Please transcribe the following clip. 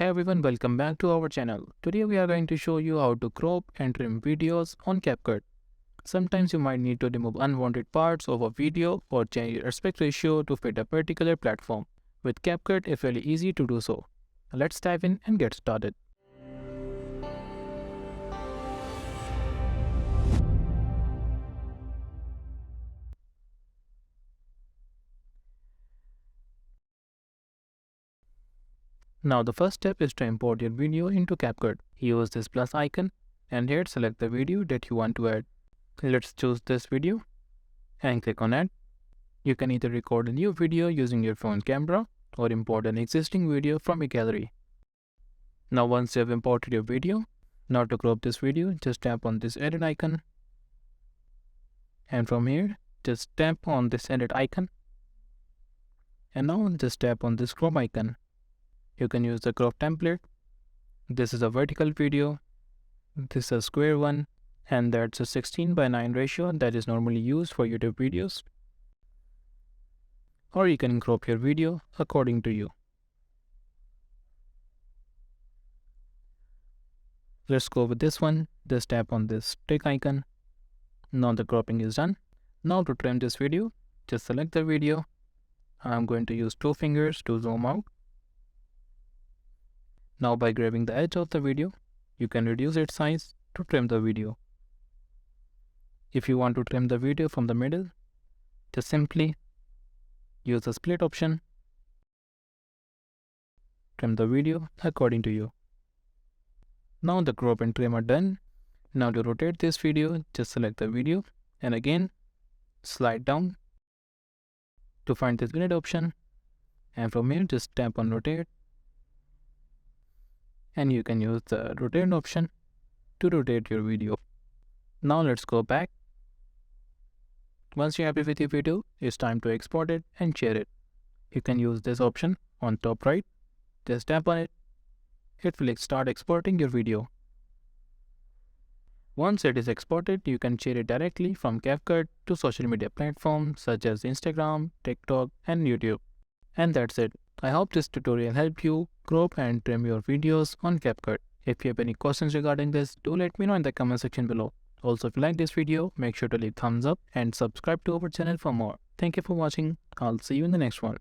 Hey everyone, welcome back to our channel. Today we are going to show you how to crop and trim videos on CapCut. Sometimes you might need to remove unwanted parts of a video or change your aspect ratio to fit a particular platform. With CapCut, it's really easy to do so. Let's dive in and get started. Now the first step is to import your video into CapCut. Use this plus icon and here select the video that you want to add. Let's choose this video and click on add. You can either record a new video using your phone camera or import an existing video from your gallery. Now once you have imported your video, now to crop this video, just tap on this edit icon. And from here, just tap on this edit icon. And now just tap on this crop icon. You can use the crop template. This is a vertical video. This is a square one. And that's a 16:9 ratio that is normally used for YouTube videos. Or you can crop your video according to you. Let's go with this one. Just tap on this tick icon. Now the cropping is done. Now to trim this video, just select the video. I'm going to use 2 fingers to zoom out. Now by grabbing the edge of the video, you can reduce its size to trim the video. If you want to trim the video from the middle, just simply use the split option. Trim the video according to you. Now the crop and trim are done. Now to rotate this video, just select the video and again slide down to find this grid option. And from here just tap on rotate. And you can use the rotate option to rotate your video. Now let's go back. Once you're happy with your video, it's time to export it and share it. You can use this option on top right. Just tap on it. It will start exporting your video. Once it is exported, you can share it directly from CapCut to social media platforms such as Instagram, TikTok, and YouTube. And that's it. I hope this tutorial helped you crop and trim your videos on CapCut. If you have any questions regarding this, do let me know in the comment section below. Also, if you like this video, make sure to leave thumbs up and subscribe to our channel for more. Thank you for watching. I'll see you in the next one.